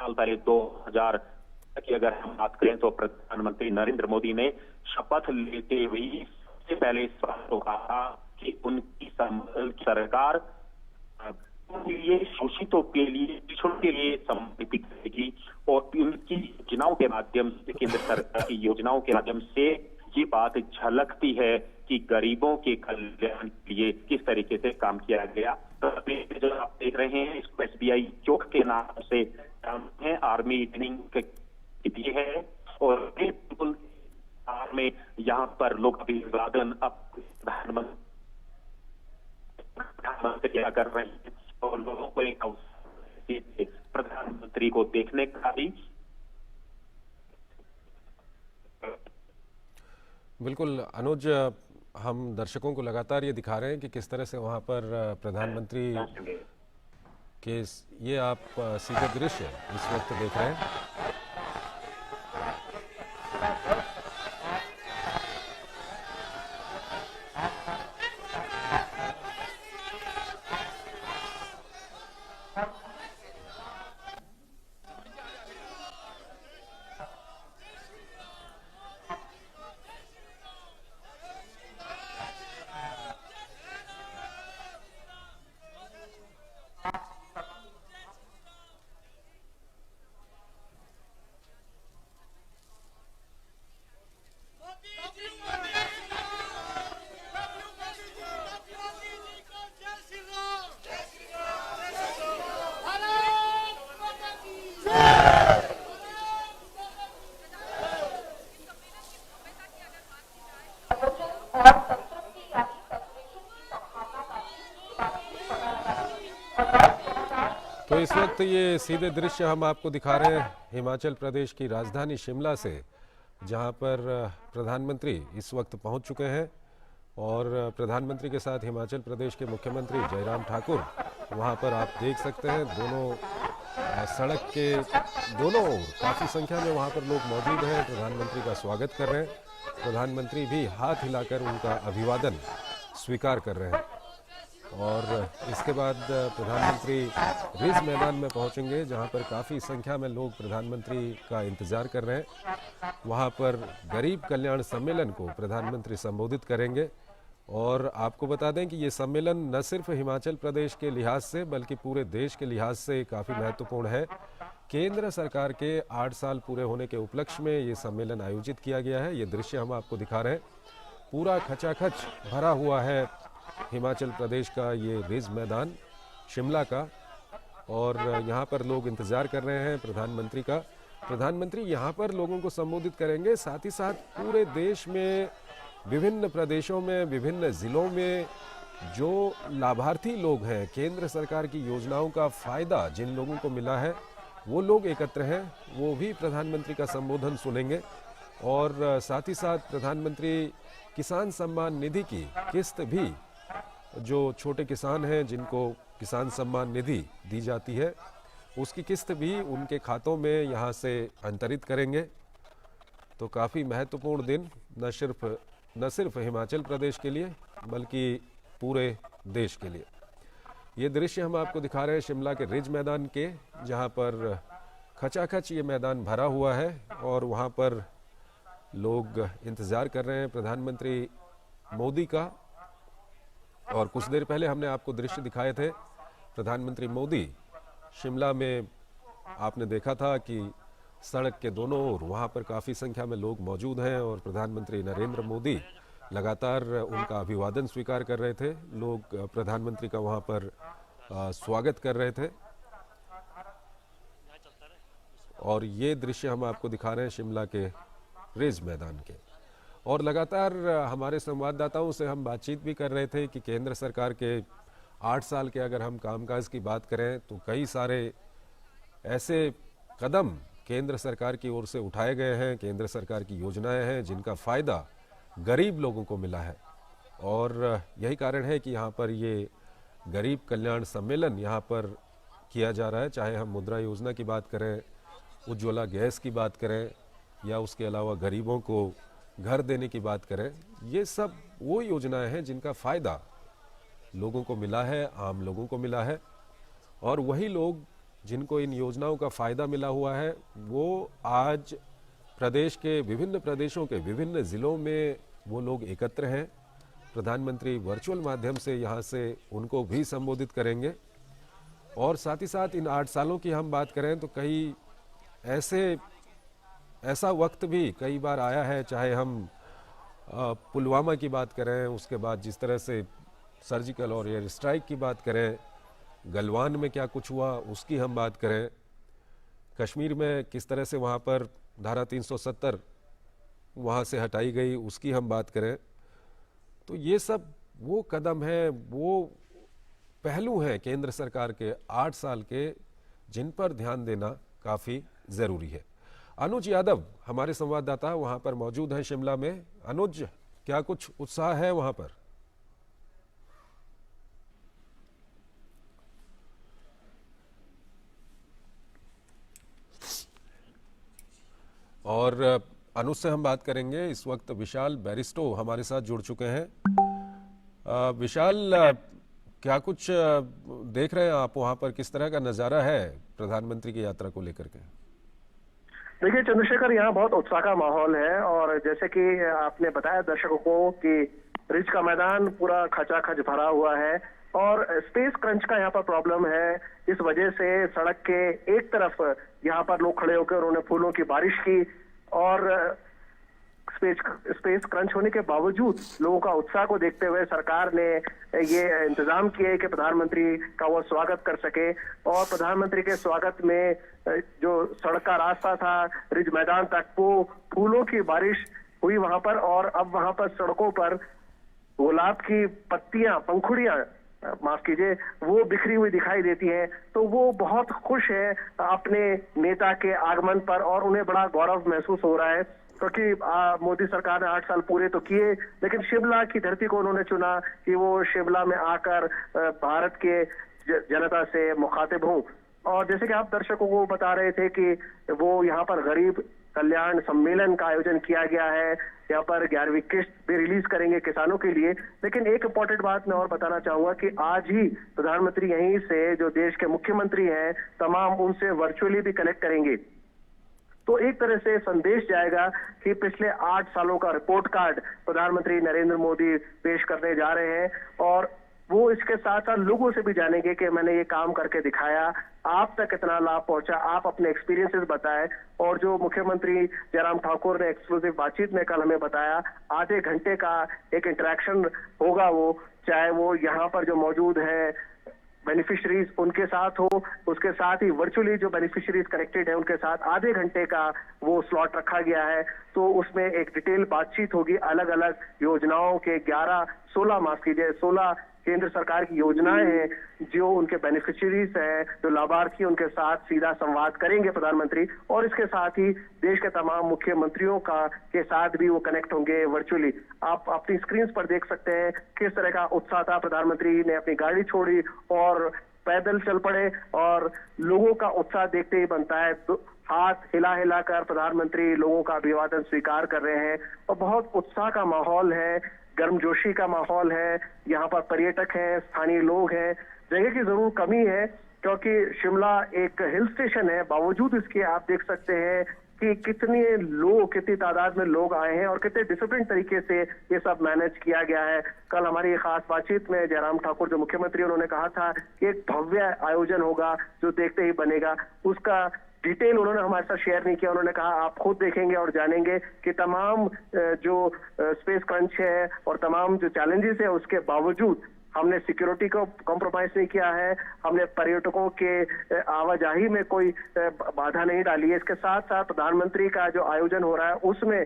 साल पहले 2000 की अगर हम बात करें तो प्रधानमंत्री नरेंद्र मोदी ने शपथ लेते हुए सबसे पहले इस बात को कहा कि उनकी सरकार ये शोषितों के लिए, पिछड़ों के लिए समर्पित करेगी और उनकी योजनाओं के माध्यम से, केंद्र सरकार की योजनाओं के माध्यम से ये बात झलकती है कि गरीबों के कल्याण के लिए किस तरीके से काम किया गया। तो जो आप देख रहे हैं इसको एसबीआई चौक के नाम से है, आर्मी ट्रेनिंग दिए है और बिल्कुल में यहाँ पर लोग अभिवादन अब प्रधानमंत्री क्या कर रहे हैं और लोगों को एक अवसर प्रधानमंत्री को देखने का भी। बिल्कुल अनुज, हम दर्शकों को लगातार ये दिखा रहे हैं कि किस तरह से वहाँ पर प्रधानमंत्री के ये आप सीधे दृश्य इस वक्त देख रहे हैं। तो इस वक्त ये सीधे दृश्य हम आपको दिखा रहे हैं हिमाचल प्रदेश की राजधानी शिमला से, जहां पर प्रधानमंत्री इस वक्त पहुंच चुके हैं और प्रधानमंत्री के साथ हिमाचल प्रदेश के मुख्यमंत्री जयराम ठाकुर वहां पर आप देख सकते हैं। दोनों सड़क के दोनों ओर काफ़ी संख्या में वहां पर लोग मौजूद हैं, प्रधानमंत्री का स्वागत कर रहे हैं। प्रधानमंत्री भी हाथ हिलाकर उनका अभिवादन स्वीकार कर रहे हैं और इसके बाद प्रधानमंत्री रिज मैदान में पहुंचेंगे, जहां पर काफ़ी संख्या में लोग प्रधानमंत्री का इंतजार कर रहे हैं। वहां पर गरीब कल्याण सम्मेलन को प्रधानमंत्री संबोधित करेंगे और आपको बता दें कि ये सम्मेलन न सिर्फ हिमाचल प्रदेश के लिहाज से बल्कि पूरे देश के लिहाज से काफ़ी महत्वपूर्ण है। केंद्र सरकार के 8 साल पूरे होने के उपलक्ष्य में ये सम्मेलन आयोजित किया गया है। ये दृश्य हम आपको दिखा रहे हैं, पूरा खचाखच भरा हुआ है हिमाचल प्रदेश का ये रिज मैदान शिमला का और यहाँ पर लोग इंतज़ार कर रहे हैं प्रधानमंत्री का। प्रधानमंत्री यहाँ पर लोगों को संबोधित करेंगे, साथ ही साथ पूरे देश में विभिन्न प्रदेशों में, विभिन्न ज़िलों में जो लाभार्थी लोग हैं, केंद्र सरकार की योजनाओं का फ़ायदा जिन लोगों को मिला है वो लोग एकत्र हैं, वो भी प्रधानमंत्री का संबोधन सुनेंगे। और साथ ही साथ प्रधानमंत्री किसान सम्मान निधि की किस्त भी, जो छोटे किसान हैं जिनको किसान सम्मान निधि दी जाती है, उसकी किस्त भी उनके खातों में यहाँ से अंतरित करेंगे। तो काफ़ी महत्वपूर्ण दिन न सिर्फ हिमाचल प्रदेश के लिए बल्कि पूरे देश के लिए। ये दृश्य हम आपको दिखा रहे हैं शिमला के रिज मैदान के, जहाँ पर खचाखच ये मैदान भरा हुआ है और वहाँ पर लोग इंतज़ार कर रहे हैं प्रधानमंत्री मोदी का। और कुछ देर पहले हमने आपको दृश्य दिखाए थे प्रधानमंत्री मोदी शिमला में, आपने देखा था कि सड़क के दोनों ओर वहाँ पर काफ़ी संख्या में लोग मौजूद हैं और प्रधानमंत्री नरेंद्र मोदी लगातार उनका अभिवादन स्वीकार कर रहे थे। लोग प्रधानमंत्री का वहाँ पर स्वागत कर रहे थे और ये दृश्य हम आपको दिखा रहे हैं शिमला के रिज मैदान के। और लगातार हमारे संवाददाताओं से हम बातचीत भी कर रहे थे कि केंद्र सरकार के 8 साल के अगर हम कामकाज की बात करें तो कई सारे ऐसे कदम केंद्र सरकार की ओर से उठाए गए हैं, केंद्र सरकार की योजनाएं हैं जिनका फ़ायदा गरीब लोगों को मिला है। और यही कारण है कि यहाँ पर ये गरीब कल्याण सम्मेलन यहाँ पर किया जा रहा है। चाहे हम मुद्रा योजना की बात करें, उज्ज्वला गैस की बात करें या उसके अलावा गरीबों को घर देने की बात करें, ये सब वो योजनाएं हैं जिनका फ़ायदा लोगों को मिला है, आम लोगों को मिला है। और वही लोग जिनको इन योजनाओं का फायदा मिला हुआ है, वो आज प्रदेश के विभिन्न प्रदेशों के विभिन्न जिलों में वो लोग एकत्र हैं। प्रधानमंत्री वर्चुअल माध्यम से यहाँ से उनको भी संबोधित करेंगे। और साथ ही साथ इन 8 सालों की हम बात करें तो कई ऐसा वक्त भी कई बार आया है, चाहे हम पुलवामा की बात करें, उसके बाद जिस तरह से सर्जिकल और एयर स्ट्राइक की बात करें, गलवान में क्या कुछ हुआ उसकी हम बात करें, कश्मीर में किस तरह से वहाँ पर धारा 370 वहाँ से हटाई गई उसकी हम बात करें, तो ये सब वो कदम है, वो पहलू हैं केंद्र सरकार के 8 साल के, जिन पर ध्यान देना काफ़ी ज़रूरी है। अनुज यादव हमारे संवाददाता वहाँ पर मौजूद हैं शिमला में। अनुज, क्या कुछ उत्साह है वहाँ पर? और अनुज से हम बात करेंगे। इस वक्त विशाल बैरिस्टो हमारे साथ जुड़ चुके हैं। विशाल, क्या कुछ देख रहे हैं आप वहां पर? किस तरह का नजारा है प्रधानमंत्री की यात्रा को लेकर के? देखिए चंद्रशेखर, यहाँ बहुत उत्साह का माहौल है और जैसे कि आपने बताया दर्शकों को कि रिज का मैदान पूरा खचाखच भरा हुआ है और स्पेस क्रंच का यहाँ पर प्रॉब्लम है। इस वजह से सड़क के एक तरफ यहाँ पर लोग खड़े होकर उन्होंने फूलों की बारिश की और स्पेस क्रंच होने के बावजूद लोगों का उत्साह को देखते हुए सरकार ने ये इंतजाम किए कि प्रधानमंत्री का वो स्वागत कर सके। और प्रधानमंत्री के स्वागत में जो सड़क का रास्ता था रिज मैदान तक, वो फूलों की बारिश हुई वहां पर। और अब वहां पर सड़कों पर गुलाब की पत्तियां, पंखुड़ियां माफ कीजिए, वो बिखरी हुई दिखाई देती हैं। तो वो बहुत खुश है अपने नेता के आगमन पर और उन्हें बड़ा गौरव महसूस हो रहा है, क्योंकि मोदी सरकार ने 8 साल पूरे तो किए, लेकिन शिमला की धरती को उन्होंने चुना कि वो शिमला में आकर भारत के जनता से मुखातिब हों। और जैसे कि आप दर्शकों को बता रहे थे कि वो यहाँ पर गरीब कल्याण सम्मेलन का आयोजन किया गया है, यहाँ पर 11वीं किस्त भी रिलीज करेंगे किसानों के लिए। लेकिन एक इंपॉर्टेंट बात मैं और बताना चाहूंगा कि आज ही प्रधानमंत्री यहीं से जो देश के मुख्यमंत्री हैं तमाम उनसे वर्चुअली भी कनेक्ट करेंगे। तो एक तरह से संदेश जाएगा कि पिछले 8 सालों का रिपोर्ट कार्ड प्रधानमंत्री नरेंद्र मोदी पेश करने जा रहे हैं और वो इसके साथ साथ लोगों से भी जानेंगे कि मैंने ये काम करके दिखाया, आप तक कितना लाभ पहुंचा, आप अपने एक्सपीरियंसेस बताएं। और जो मुख्यमंत्री जयराम ठाकुर ने एक्सक्लूसिव बातचीत में कल हमें बताया, आधे घंटे का एक इंटरेक्शन होगा, वो चाहे वो यहाँ पर जो मौजूद है बेनिफिशरीज उनके साथ हो, उसके साथ ही वर्चुअली जो बेनिफिशरीज कनेक्टेड है उनके साथ आधे घंटे का वो स्लॉट रखा गया है। तो उसमें एक डिटेल बातचीत होगी, अलग अलग योजनाओं के 16 केंद्र सरकार की योजनाएं हैं, जो उनके बेनिफिशरीज हैं, जो लाभार्थी, उनके साथ सीधा संवाद करेंगे प्रधानमंत्री। और इसके साथ ही देश के तमाम मुख्यमंत्रियों के साथ भी वो कनेक्ट होंगे वर्चुअली। आप अपनी स्क्रीन पर देख सकते हैं किस तरह का उत्साह था। प्रधानमंत्री ने अपनी गाड़ी छोड़ी और पैदल चल पड़े और लोगों का उत्साह देखते ही बनता है। हाथ हिला हिला कर प्रधानमंत्री लोगों का अभिवादन स्वीकार कर रहे हैं और बहुत उत्साह का माहौल है, गर्मजोशी का माहौल है। यहाँ पर पर्यटक हैं, स्थानीय लोग हैं। जगह की जरूर कमी है क्योंकि शिमला एक हिल स्टेशन है, बावजूद इसके आप देख सकते हैं कि कितनी तादाद में लोग आए हैं और कितने डिसिप्लिन तरीके से ये सब मैनेज किया गया है। कल हमारी खास बातचीत में जयराम ठाकुर जो मुख्यमंत्री, उन्होंने कहा था कि एक भव्य आयोजन होगा जो देखते ही बनेगा। उसका डिटेल उन्होंने हमारे साथ शेयर नहीं किया। उन्होंने कहा आप खुद देखेंगे और जानेंगे कि तमाम जो स्पेस क्रंच है और तमाम जो चैलेंजेस है उसके बावजूद हमने सिक्योरिटी को कॉम्प्रोमाइज नहीं किया है, हमने पर्यटकों के आवाजाही में कोई बाधा नहीं डाली है। इसके साथ साथ प्रधानमंत्री का जो आयोजन हो रहा है उसमें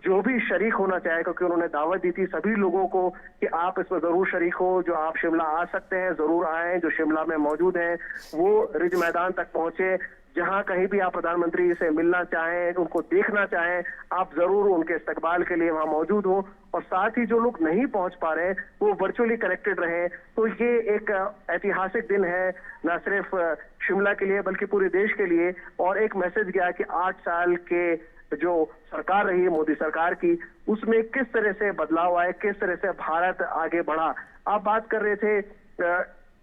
जो भी शरीक होना चाहे, क्योंकि उन्होंने दावत दी थी सभी लोगों को कि आप इसमें जरूर शरीक हो, जो आप शिमला आ सकते हैं जरूर आए, जो शिमला में मौजूद हैं वो रिज मैदान तक पहुंचे। जहां कहीं भी आप प्रधानमंत्री से मिलना चाहें, उनको देखना चाहें, आप जरूर उनके इस्तकबाल के लिए वहां मौजूद हो। और साथ ही जो लोग नहीं पहुंच पा रहे हैं वो वर्चुअली कनेक्टेड रहे। तो ये एक ऐतिहासिक दिन है, न सिर्फ शिमला के लिए बल्कि पूरे देश के लिए। और एक मैसेज गया कि 8 साल के जो सरकार रही है मोदी सरकार की, उसमें किस तरह से बदलाव आए, किस तरह से भारत आगे बढ़ा। आप बात कर रहे थे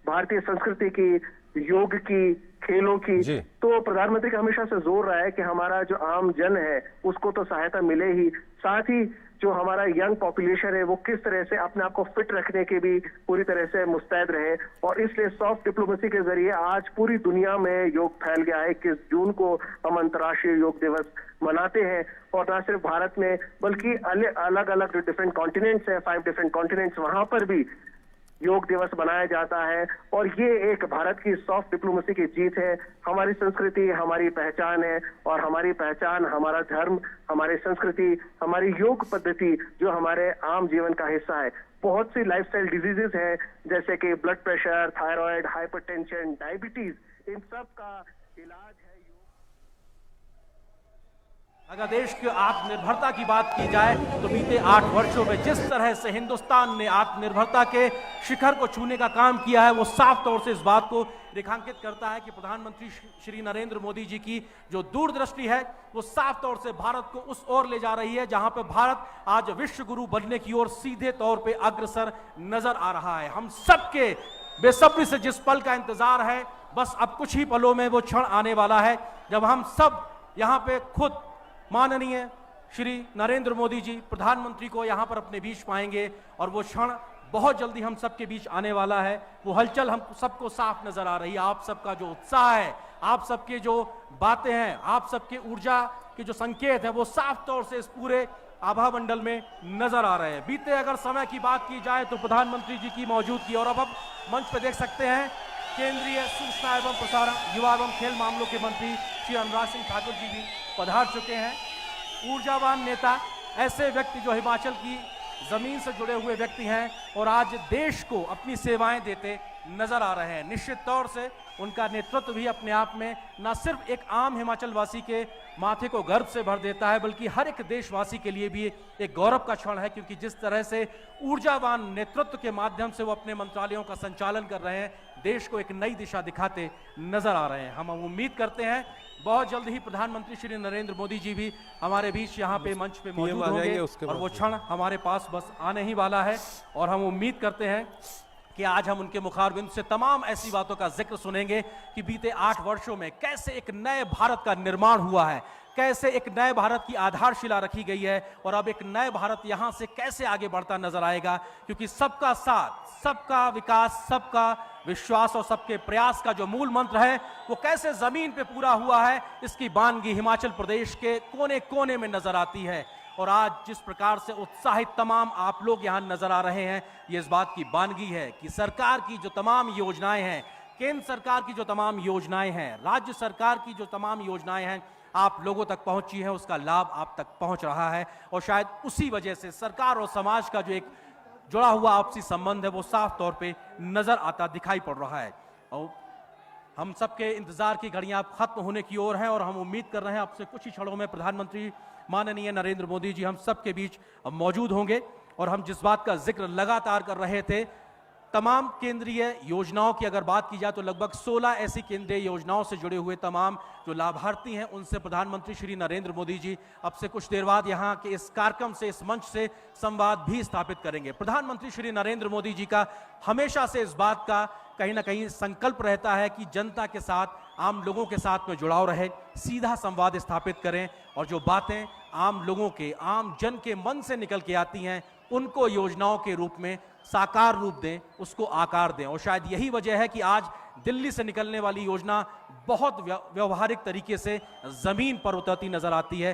भारतीय संस्कृति की, योग की, खेलों की, जी। तो प्रधानमंत्री का हमेशा से जोर रहा है कि हमारा जो आम जन है उसको तो सहायता मिले ही, साथ ही जो हमारा यंग पॉपुलेशन है वो किस तरह से अपने आप को फिट रखने के भी पूरी तरह से मुस्तैद रहे। और इसलिए सॉफ्ट डिप्लोमेसी के जरिए आज पूरी दुनिया में योग फैल गया है। 21 जून को हम अंतर्राष्ट्रीय योग दिवस मनाते हैं, और न सिर्फ भारत में बल्कि अलग अलग जो डिफरेंट कॉन्टिनेंट्स हैं, 5 डिफरेंट कॉन्टिनेंट्स, वहां पर भी योग दिवस मनाया जाता है। और ये एक भारत की सॉफ्ट डिप्लोमेसी की जीत है। हमारी संस्कृति हमारी पहचान है, और हमारी पहचान, हमारा धर्म, हमारी संस्कृति, हमारी योग पद्धति जो हमारे आम जीवन का हिस्सा है। बहुत सी लाइफस्टाइल डिजीजेस हैं जैसे कि blood pressure, thyroid, hypertension, diabetes, इन सब का इलाज है। अगर देश की आत्मनिर्भरता की बात की जाए तो बीते 8 वर्षों में जिस तरह से हिंदुस्तान ने आत्मनिर्भरता के शिखर को छूने का काम किया है, वो साफ तौर से इस बात को रेखांकित करता है कि प्रधानमंत्री श्री नरेंद्र मोदी जी की जो दूरदृष्टि है वो साफ तौर से भारत को उस ओर ले जा रही है जहां पर भारत आज विश्व गुरु बनने की ओर सीधे तौर पे अग्रसर नजर आ रहा है। हम सबके बेसब्री से जिस पल का इंतजार है, बस अब कुछ ही पलों में वो क्षण आने वाला है जब हम सब यहां पे खुद माननीय श्री नरेंद्र मोदी जी प्रधानमंत्री को यहां पर अपने बीच पाएंगे, और वो क्षण बहुत जल्दी हम सबके बीच आने वाला है। वो हलचल हम सबको साफ नजर आ रही है। आप सबका जो उत्साह है, आप सबके जो बातें हैं, आप सबके ऊर्जा के जो संकेत हैं, वो साफ तौर से इस पूरे आभा मंडल में नजर आ रहे हैं। बीते अगर समय की बात की जाए तो प्रधानमंत्री जी की मौजूदगी, और अब मंच पे देख सकते हैं केंद्रीय सूचना एवं प्रसारण, युवा एवं खेल मामलों के मंत्री श्री अनुराग सिंह ठाकुर जी भी पधार चुके हैं। ऊर्जावान नेता, ऐसे व्यक्ति जो हिमाचल की जमीन से जुड़े हुए व्यक्ति हैं और आज देश को अपनी सेवाएं देते नजर आ रहे हैं। निश्चित तौर से उनका नेतृत्व भी अपने आप में न सिर्फ एक आम हिमाचल वासी के माथे को गर्व से भर देता है, बल्कि हर एक देशवासी के लिए भी एक गौरव का क्षण है, क्योंकि जिस तरह से ऊर्जावान नेतृत्व के माध्यम से वो अपने मंत्रालयों का संचालन कर रहे हैं, देश को एक नई दिशा दिखाते नजर आ रहे हैं। हम उम्मीद करते हैं बहुत जल्द ही प्रधानमंत्री श्री नरेंद्र मोदी जी भी हमारे बीच यहाँ पे मंच पे मौजूद होंगे, और वो क्षण हमारे पास बस आने ही वाला है। और हम उम्मीद करते हैं कि आज हम उनके मुखारबिंद से तमाम ऐसी बातों का जिक्र सुनेंगे कि बीते 8 वर्षों में कैसे एक नए भारत का निर्माण हुआ है, कैसे एक नए भारत की आधारशिला रखी गई है, और अब एक नए भारत यहां से कैसे आगे बढ़ता नजर आएगा, क्योंकि सबका साथ, सबका विकास, सबका विश्वास और सबके प्रयास का जो मूल मंत्र है वो कैसे जमीन पे पूरा हुआ है, इसकी बानगी हिमाचल प्रदेश के कोने कोने में नजर आती है। और आज जिस प्रकार से उत्साहित तमाम आप लोग यहां नजर आ रहे हैं, ये इस बात की बानगी है कि सरकार की जो तमाम योजनाएं हैं, केंद्र सरकार की जो तमाम योजनाएं हैं, राज्य सरकार की जो तमाम योजनाएं हैं, आप लोगों तक पहुंची है, उसका लाभ आप तक पहुंच रहा है। और शायद उसी वजह से सरकार और समाज का जो एक जुड़ा हुआ आपसी संबंध है वो साफ तौर पे नजर आता दिखाई पड़ रहा है। और हम सबके इंतजार की घड़ियां खत्म होने की ओर हैं, और हम उम्मीद कर रहे हैं आपसे कुछ ही क्षणों में प्रधानमंत्री माननीय नरेंद्र मोदी जी हम सबके बीच मौजूद होंगे। और हम जिस बात का जिक्र लगातार कर रहे थे, तमाम केंद्रीय योजनाओं की अगर बात की जाए तो लगभग 16 ऐसी केंद्रीय योजनाओं से जुड़े हुए तमाम जो लाभार्थी हैं उनसे प्रधानमंत्री श्री नरेंद्र मोदी जी अब से कुछ देर बाद यहाँ के इस कार्यक्रम से, इस मंच से संवाद भी स्थापित करेंगे। प्रधानमंत्री श्री नरेंद्र मोदी जी का हमेशा से इस बात का कहीं ना कहीं संकल्प रहता है कि जनता के साथ, आम लोगों के साथ में जुड़ाव रहे, सीधा संवाद स्थापित करें, और जो बातें आम लोगों के, आम जन के मन से निकल के आती हैं उनको योजनाओं के रूप में साकार रूप दें, उसको आकार दें। और शायद यही वजह है कि आज दिल्ली से निकलने वाली योजना बहुत व्यवहारिक तरीके से जमीन पर उतरती नजर आती है।